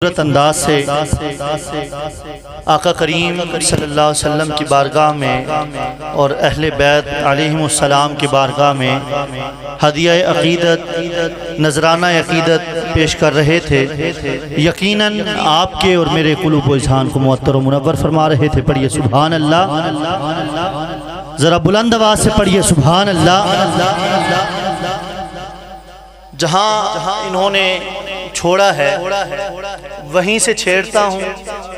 خوبصورت انداز سے آقا کریم صلی اللہ علیہ وسلم کی بارگاہ میں اور اہل بیت علیہم السلام کی بارگاہ میں ہدیہ عقیدت نذرانہ عقیدت پیش کر رہے تھے۔ یقیناً آپ کے اور میرے قلوب و اذہان کو معطر و منور فرما رہے تھے۔ پڑھیے سبحان اللہ، ذرا بلند آواز سے پڑھیے سبحان اللہ۔ جہاں انہوں نے چھوڑا ہے وہیں سے چھیڑتا ہوں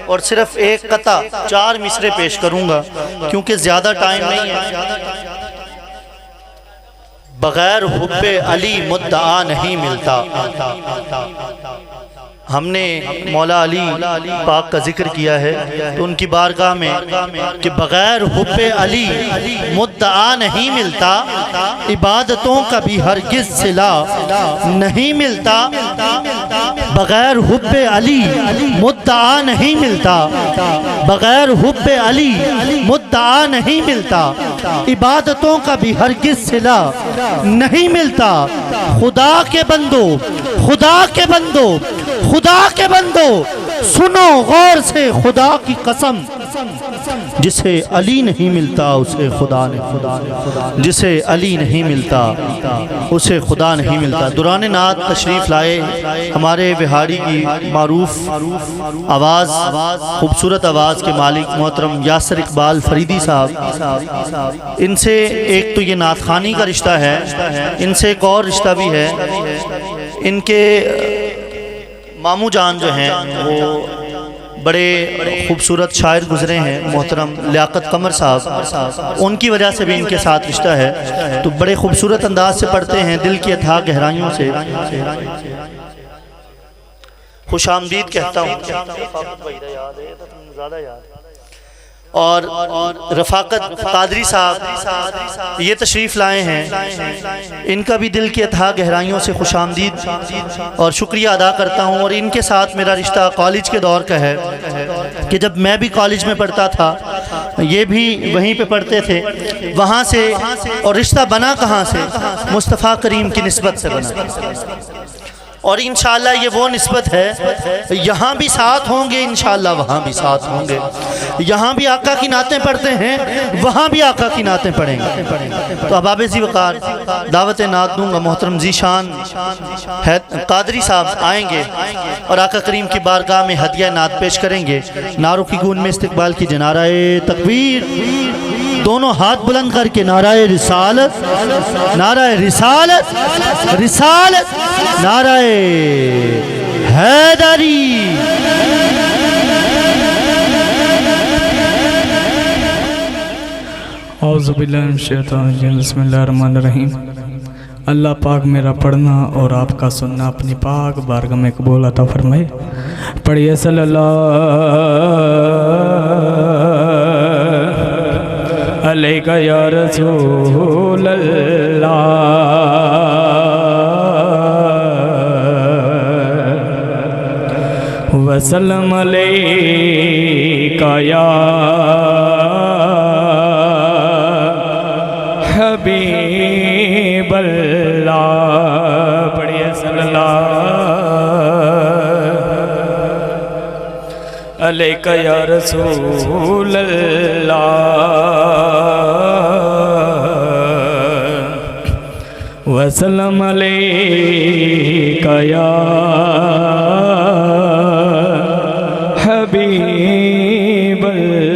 اور صرف ایک قطع 4 مصرے پیش کروں گا کیونکہ زیادہ ٹائم نہیں ہے۔ بغیر حب علی مدعا نہیں ملتا۔ ہم نے مولا علی پاک کا ذکر کیا ہے تو ان کی بارگاہ میں کہ بغیر حب علی مدعا نہیں ملتا، عبادتوں کا بھی ہرگز صلہ نہیں ملتا۔ بغیر حب علی مدعا نہیں ملتا، بغیر حب علی مدعا نہیں ملتا، عبادتوں کا بھی ہرگز صلہ نہیں ملتا۔ خدا کے بندو، خدا کے بندو، خدا کے بندو، سنو غور سے خدا کی قسم، جسے علی نہیں ملتا اسے خدا نہیں، جسے علی نہیں ملتا اسے خدا نہیں ملتا۔ دوران نعت تشریف لائے ہمارے بہاڑی کی معروف آواز، خوبصورت آواز کے مالک محترم یاسر اقبال فریدی صاحب۔ ان سے ایک تو یہ نعت خوانی کا رشتہ ہے، ان سے ایک اور رشتہ بھی ہے۔ ان کے ماموں جان جو ہیں وہ بڑے خوبصورت شاعر گزرے ہیں، محترم لیاقت قمر صاحب، ان کی وجہ سے بھی ان کے ساتھ رشتہ ہے، تو بڑے خوبصورت انداز سے پڑھتے ہیں، دل کی اتھاہ گہرائیوں سے۔ خوش آمدید کہتا ہوں اور رفاقت قادری صاحب یہ تشریف لائے ہیں، ان کا بھی دل کی اتھاہ گہرائیوں سے خوش آمدید اور شکریہ ادا کرتا ہوں۔ اور ان کے ساتھ میرا رشتہ کالج کے دور کا ہے کہ جب میں بھی کالج میں پڑھتا تھا یہ بھی وہیں پہ پڑھتے تھے، وہاں سے اور رشتہ بنا کہاں سے؟ مصطفیٰ کریم کی نسبت سے بنا، اور انشاءاللہ یہ وہ نسبت ہے، یہاں بھی ساتھ ہوں گے انشاءاللہ وہاں بھی ساتھ ہوں گے، یہاں بھی آقا کی نعتیں پڑھتے ہیں وہاں بھی آقا کی نعتیں پڑھیں گے۔ تو اباب ذی وقار دعوت نعت دوں گا، محترم ذیشان قادری صاحب آئیں گے اور آقا کریم کی بارگاہ میں ہدیہ نعت پیش کریں گے۔ نعروں کی گونج میں استقبال کی نعرہ تکبیر، دونوں ہاتھ بلند کر کے نعرہ رسالت، نعرہ رسالت، رسالت، نعرہ حیدری۔ اعوذ باللہ من الشیطان الرجیم، بسم اللہ الرحمن الرحیم۔ اللہ پاک میرا پڑھنا اور آپ کا سننا اپنی پاک بارگاہ میں قبول عطا فرمائے۔ پڑھیے صلی اللہ علیہ یا رسول اللہ، وسلم علیہ یا حبیب اللہ۔ پڑھیے صلی اللہ علیہ یا رسول اللہ، وسلم علیہ یا حبیب اللہ۔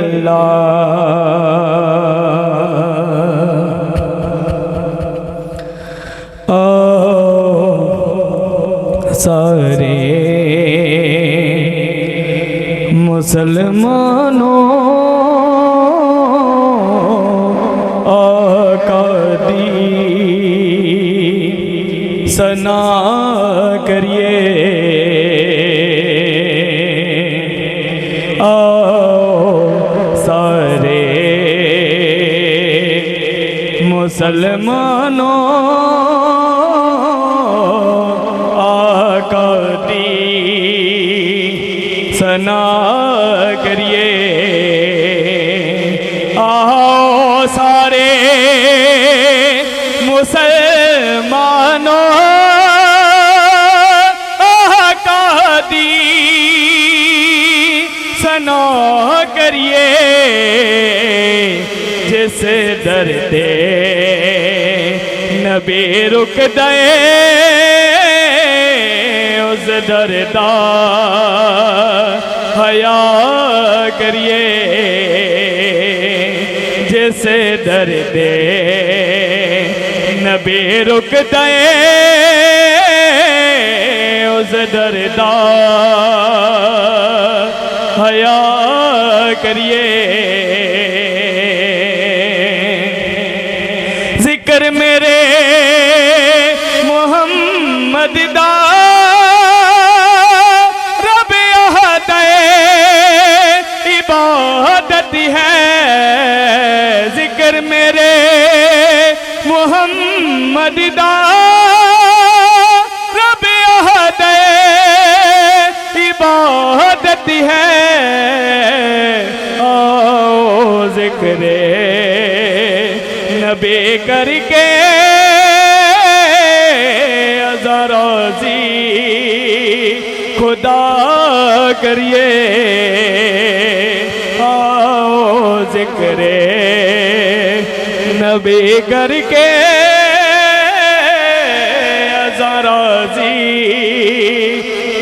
سارے مسلمانوں آقا دی ثنا کریے، سارے مسلمانوں آقا دی ثنا کریے، آؤ سارے مسلمانوں آقا دی سنا کریے جس درد نبی رک دے اس دردا حیا کریے جس درد نبی رک دے اس دردا حیا کریے ذکر میرے محمد دا رب احد عبادت ہے ذکر میرے محمد دا رب احد عبادت ہے آؤ ذکر نبی کر کے ازاراضی خدا کریے آؤ ذکر نبی کر کے ازاراضی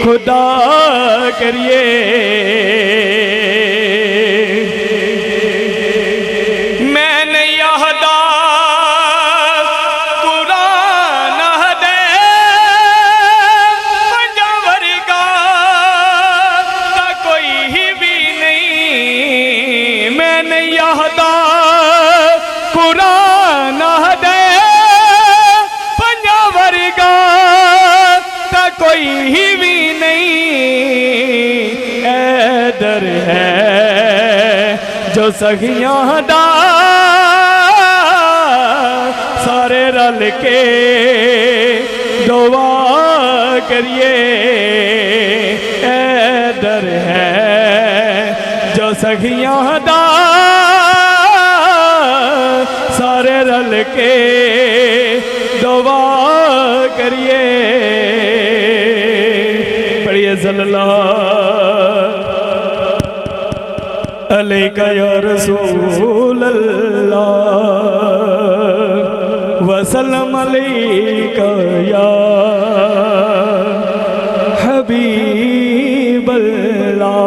خدا کریے میں نے یہدا قرآن دے پنجاور کا تا کوئی بھی نہیں میں نے یہدا قرآن دے پنجاور کا تا کوئی بھی نہیں اے در ہے جو سخیاں دا سارے رل کے دعا کریے اے در ہے جو سخیاں دا سارے رل کے دعا کریے پڑھیے صلی اللہ علیکہ یا رسول اللہ وسلم علیکہ یا حبیب اللہ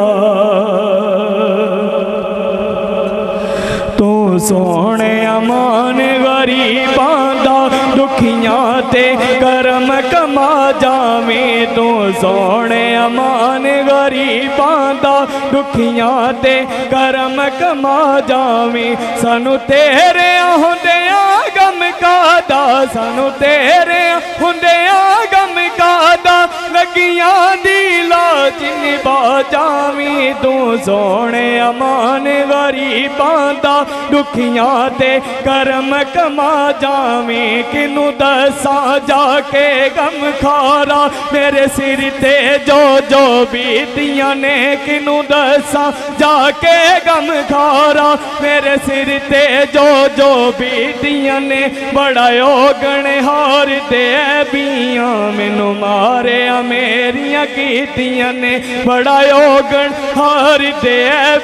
تو سونے امان غریباں دا دکھیاں تے کرم کما جاویں تو سونے امان غریباں دا دکھیاں تے کرم کما جاویں سانو تیرے ہوندیاں غم کادا سانو تیرے ہوندیاں غم کادا لگیاں دی لاج نبھا جاویں تو سونے امان غریباں دا دکھیاں تے کرم کما جاویں کنوں دساں جا کے غم کھارا میرے سر تے جو بیتیاں نے کنوں دساں جا کے غم کھارا میرے سر تے جو بیتیاں نے بڑا اوگن ہار دے بیاں مینوں ماریا میریاں کیتیاں نے بڑا اوگن ہار دے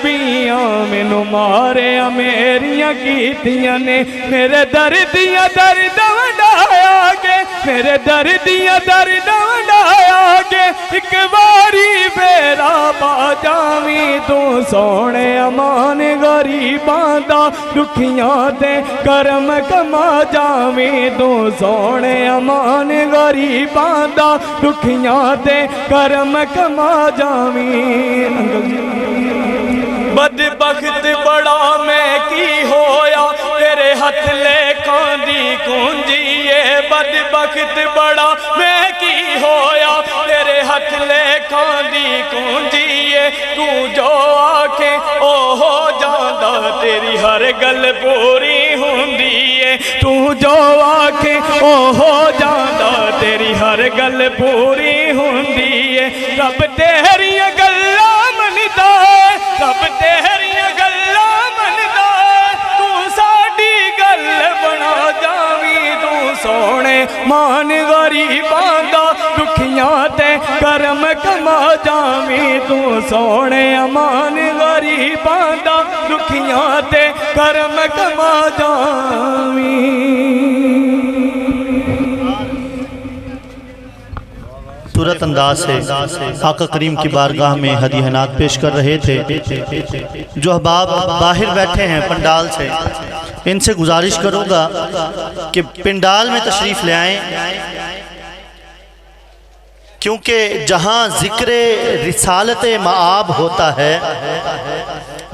بیاں مینوں ماریا میریاں کیتیاں نے میرے دردیاں درد وڈایا گے میرے دردیاں درد وڈایا گے ایک باری پھیرا پا جاویں تو سونے امان غریباں دا دکھیاں تے کرم کما جاویں تو سونے امان غریباں دا دکھیاں تے کرم کما جاویں بدبخت بڑا میں کی ہویا تیرے ہاتھ لے کاندی کنجیے بدبخت بڑا میں کی ہویا تیرے ہاتھ لے کاندی کنجیے تو جو آکھیں او ہو جاندا تیری ہر گل پوری ہوندیے تو جو آکھیں او ہو جاندا تیری ہر گل پوری ہوندیے رب تیری گلاں مندا رب تیری گلاں مندا تو ساڈی گل بنا جاویں تو سونے مان غریباں دا دکھیاں تے کرم کما جاویں تو سونے مان غریباں دا دکھیاں تے کرم کما جاویں۔ صورت انداز سے آقا کریم کی بارگاہ میں ہدیہنات پیش کر رہے تھے۔ جو احباب باہر بیٹھے ہیں پنڈال سے، ان سے گزارش کروں گا کہ پنڈال میں تشریف لے آئیں، کیونکہ جہاں ذکر رسالت مآب ہوتا ہے،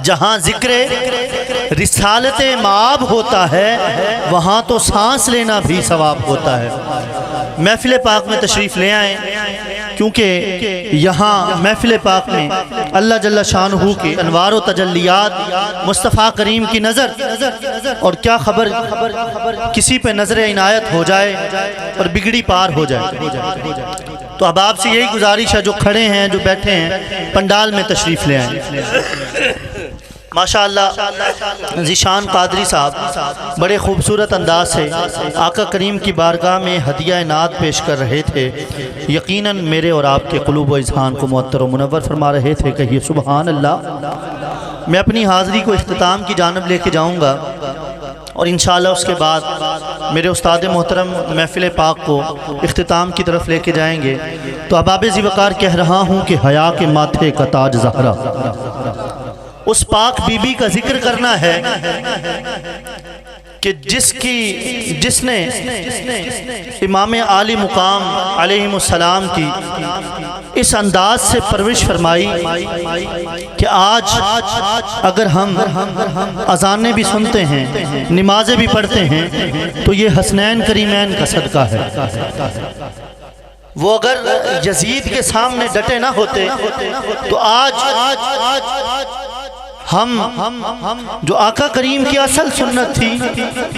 جہاں ذکر رسالت مآب ہوتا ہے، وہاں تو سانس لینا بھی ثواب ہوتا ہے۔ محفل پاک میں تشریف لے آئیں، کیونکہ یہاں محفل پاک میں اللہ جل شانہ کی انوار و تجلیات، مصطفیٰ کریم کی نظر، اور کیا خبر کسی پہ نظر عنایت ہو جائے اور بگڑی پار ہو جائے۔ تو احباب سے یہی گزارش ہے، جو کھڑے ہیں جو بیٹھے ہیں پنڈال میں تشریف لے آئیں۔ ماشاءاللہ ذیشان قادری صاحب بڑے خوبصورت انداز سے آقا کریم کی بارگاہ میں ہدیہ نعت پیش کر رہے تھے۔ یقیناً میرے اور آپ کے قلوب و اذہان کو معطر و منور فرما رہے تھے۔ کہیے سبحان اللہ۔ میں اپنی حاضری کو اختتام کی جانب لے کے جاؤں گا، اور انشاءاللہ اس کے بعد میرے استاد محترم محفل پاک کو اختتام کی طرف لے کے جائیں گے۔ تو احباب ذی وقار کہہ رہا ہوں کہ حیا کے ماتھے کا تاج زہرا، اس پاک بی بی کا ذکر کرنا ہے کہ جس نے امام عالی مقام علیہ السلام کی اس انداز سے پرورش فرمائی کہ آج اگر ہم اذانیں بھی سنتے ہیں، نمازیں بھی پڑھتے ہیں، تو یہ حسنین کریمین کا صدقہ ہے۔ وہ اگر یزید کے سامنے ڈٹے نہ ہوتے تو آج ہم جو آقا کریم کی اصل سنت تھی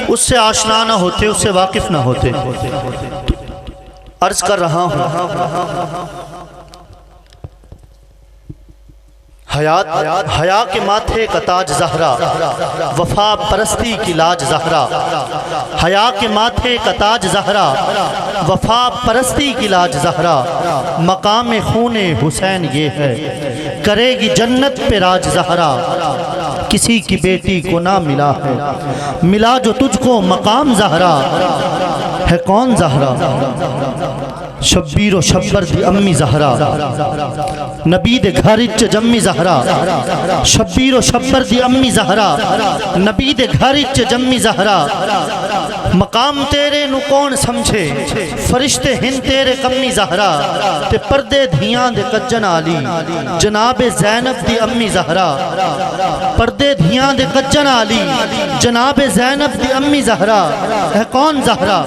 اس سے آشنا نہ ہوتے، اس سے واقف نہ ہوتے۔ عرض کر رہا ہوں، حیا کے ماتھے کا تاج زہرا، وفا پرستی کی لاج زہرا۔ حیا کے ماتھے کا تاج زہرا، وفا پرستی کی لاج زہرا۔ مقام خون حسین یہ ہے، کرے گی جنت پہ راج زہرا۔ کسی کی بیٹی کو نہ ملا ہے، ملا جو تجھ کو مقام زہرا۔ ہے کون زہرا؟ شبیر و شبر دی امی زہرا، نبی دے گھر اچ جمی زہرا۔ شبیر و شبر دی امی زہرا، نبی دے گھر اچ جمی زہرا۔ مقام تیرے نو کون سمجھے، فرشتے ہن تیرے کمی زہرا۔ تے پردے دھیاں دے کجن علی، جناب زینب دی امی زہرا۔ پردے دھیاں دے کجن علی، جناب زینب دی امی زہرا۔ ہے کون زہرا؟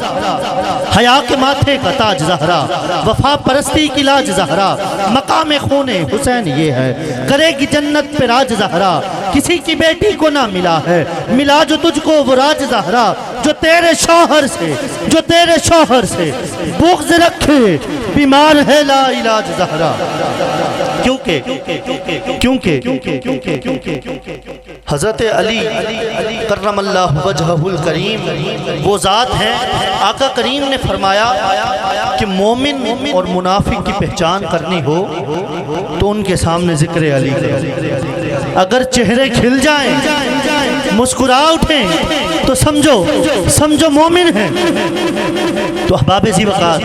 حیا کے ماتھے کا تاج زہرا، وفا پرستی کی لاج زہرا۔ مقام خون حسین یہ ہے، کرے گی جنت پہ راج زہرا۔ کسی کی بیٹی کو نہ ملا ہے، ملا جو تجھ کو وہ راج زہرا۔ جو تیرے شوہر سے بغض رکھے، بیمار ہے لا علاج زہرا۔ کیونکہ حضرت علی کرم اللہ وجہہ الکریم وہ ذات ہیں، آقا کریم نے فرمایا کہ مومن اور منافق کی پہچان کرنی ہو تو ان کے سامنے ذکر علی کرو۔ اگر چہرے کھل جائیں، مسکرا اٹھیں، تو سمجھو مومن ہیں۔ تو احباب ذی وقار،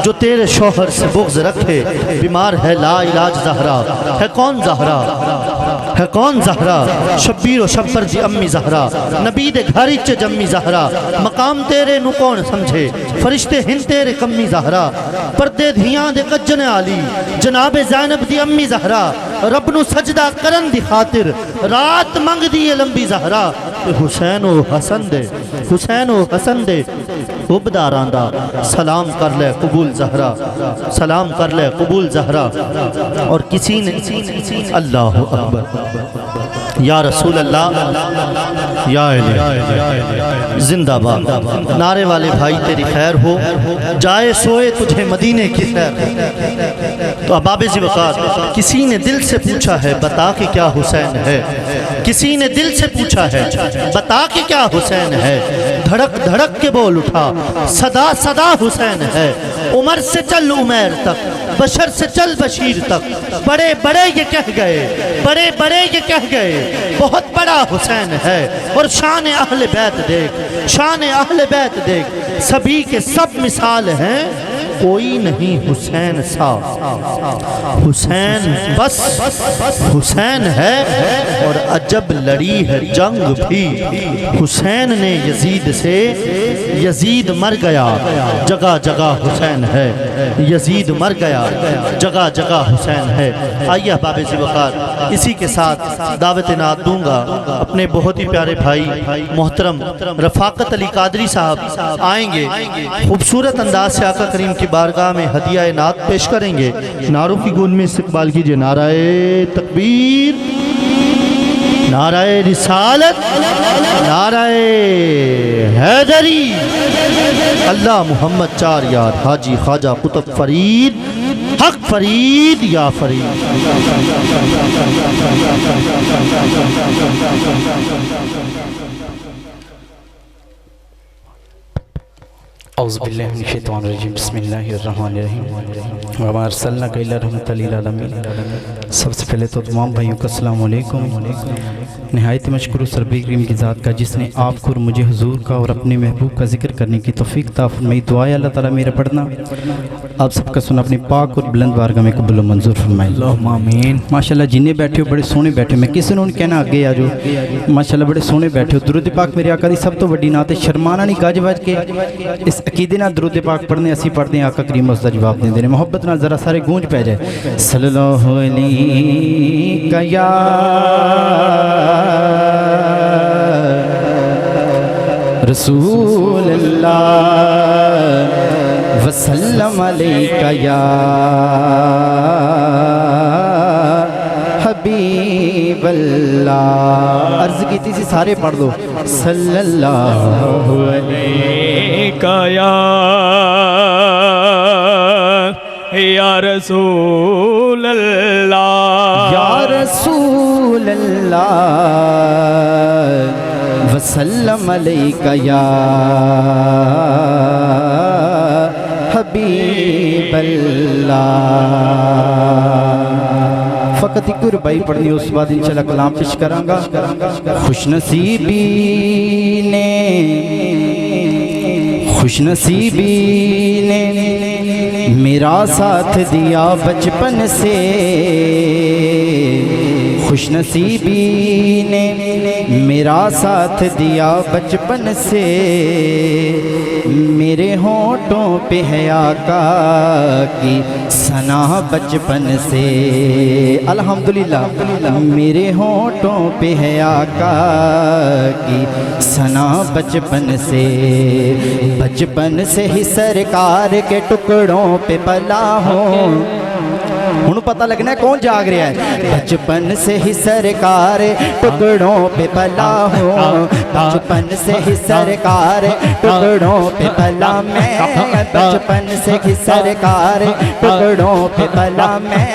جو تیرے شوہر سے بغض رکھے، بیمار ہے لا علاج زہرا۔ ہے کون زہرا؟ ہے کون زہرا؟ شبیر و شبر دی امی زہرا، نبی دے گھر اچ جمی زہرا۔ مقام تیرے نو کون سمجھے، فرشتے ہن تیرے کمی زہرا۔ پردے دھیاں دے کجن علی، جناب زینب دی امی زہرا۔ رب نو سجدہ کرن دی خاطر رات منگ دی لمبی زہرا۔ حسین و حسن دے عبداراں دا سلام کر لے قبول زہرا، سلام کر لے قبول زہرا۔ اور کسی نے اللہ اکبر، یا رسول اللہ، یا الہ زندہ باد۔ نعرے والے بھائی تیری خیر ہو، جائے سوئے تجھے مدینے کی خیر۔ تو اباب ذوقار کسی نے دل سے پوچھا ہے بتا کہ کیا حسین ہے، کسی نے دل سے پوچھا ہے بتا کہ کیا حسین ہے، دھڑک دھڑک کے بول اٹھا صدا صدا حسین ہے، عمر سے چل عمیر تک، بشر سے چل بشیر تک، بڑے بڑے یہ کہہ گئے، بڑے بڑے یہ کہہ گئے بہت بڑا حسین ہے، اور شان اہل بیت دیکھ، شان اہل بیت دیکھ، سبھی کے سب مثال ہیں، کوئی نہیں حسین سا، حسین بس حسین ہے، اور عجب لڑی ہے جنگ بھی، حسین نے یزید سے، یزید مر گیا جگہ جگہ حسین ہے، یزید مر گیا جگہ جگہ حسین ہے۔ آئیے احباب ذوقار اسی کے ساتھ دعوت نعت دوں گا، اپنے بہت ہی پیارے بھائی محترم رفاقت علی قادری صاحب آئیں گے، خوبصورت انداز سے آقا کریم کی بارگاہ میں ہدیہ نعت پیش کریں گے، نعروں کی گونج میں استقبال کیجئے، نعرہ تکبیر، نعرہ رسالت، نعرہ حیدری، اللہ محمد چار یار، حاجی خواجہ قطب فرید، حق فرید یا فرید۔ اعوذ باللہ من الشیطان الرجیم، بسم اللہ الرحمن الرحیم، وما ارسلناک الا رحمۃ للعالمین۔ سب سے پہلے تو تمام بھائیوں کو السلام علیکم۔ نہایت مشکور سربی کریم کی ذات کا جس نے آپ کو اور مجھے حضور کا اور اپنے محبوب کا ذکر کرنے کی توفیق عطا فرمائی، دعائے اللہ تعالیٰ میرا پڑھنا آپ سب کا سنا اپنی پاک اور بلند بارگاہ میں قبول و منظور فرمائے، اللہم آمین۔ ماشاءاللہ جنہیں بیٹھے ہو بڑے سونے بیٹھے ہو، میں کسی نے کہنا آگے آ جو، ماشاءاللہ بڑے سونے بیٹھے ہو۔ درود پاک میرے آقا دی سب تو بڑی نعت ہے، شرمانا نہیں گاج بج کے اس عقیدے نہ درود پاک پڑھنے اسی پڑھتے ہیں، آقا کریم اس دا جواب دیں دینے، محبت نہ ذرا سارے گونج پہ جائے، صلی اللہ علیہ یا رسول اللہ وسلم علیکہ یا حبیب اللہ۔ عرض کی تھی سارے پڑھ دو، صلی اللہ علیکہ یا رسول اللہ، یا رسول اللہ وسلم علیکہ یا حبیب اللہ۔ فقط ایک ربائی پڑھنی اس بعد انشاءاللہ کلام پیش کروں گا۔ خوش نصیبی نے میرا ساتھ دیا بچپن سے، خوش نصیبی نے میرا ساتھ دیا بچپن سے، میرے ہونٹوں پہ ہے آقا کی ثنا بچپن سے، الحمدللہ میرے ہونٹوں پہ ہے آقا کی ثنا بچپن سے، بچپن سے ہی سرکار کے ٹکڑوں پہ پلا ہوں، انہوں پتہ لگنا ہے کون جاگ رہا ہے، بچپن سے ہی سرکار ٹکڑوں پہ پلا ہوں، بچپن سے ہی سرکار ٹکڑوں پہ پلا میں، بچپن سے ہی سرکار ٹکڑوں پہ پلا میں،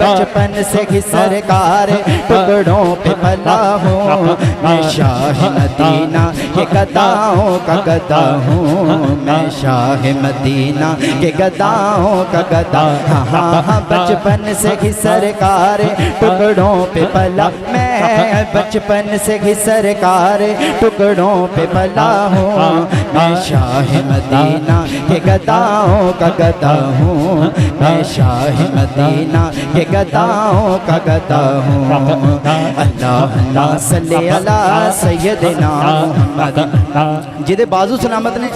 بچپن سے ہی سرکار ٹکڑوں پہ پلا ہوں، میں شاہ مدینہ کے گداؤں کا گدا ہوں، میں شاہ مدینہ کے گداؤں کا گدا، ہاں بچپن سے ہی سرکار ٹکڑوں پہ پلا میں، بچپن سے ہی سرکار ٹکڑوں پہ پلا ہوں، میں شاہ مدینہ کے گداؤں کا گدا ہوں، میں شاہ مدینہ کے گداؤں کا گدا ہوں، اللہم صلی علی سیدنا محمد، جدے بازو سلامت نے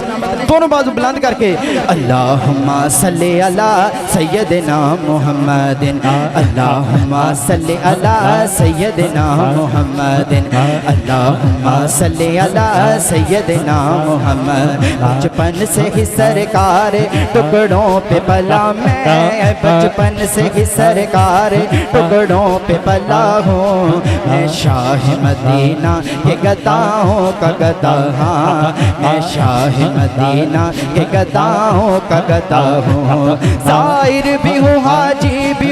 دونوں بازو بلند کر کے، اللہم صلی علی سیدنا محمد، اللہم صلی علی سیدنا محمد، اللہم صلی علی سیدنا محمد، بچپن سے ہی سرکار ٹکڑوں پہ پلا میں، بچپن سے ہی سرکار ٹکڑوں پہ پلا ہوں، میں شاہ مدینہ کے گداؤں کا گدا، ہاں میں شاہ مدینہ کے گداؤں کا گدا ہوں، زائر بھی ہوں حاجی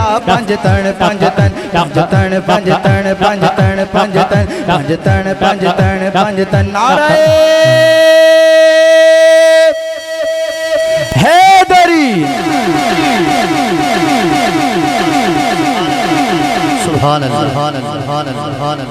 دا پنج تن پنج تن پنج تن پنج تن پنج تن پنج تن پنج تن پنج تن پنج تن نعرہ حیدری سبحان اللہ سبحان اللہ سبحان اللہ سبحان اللہ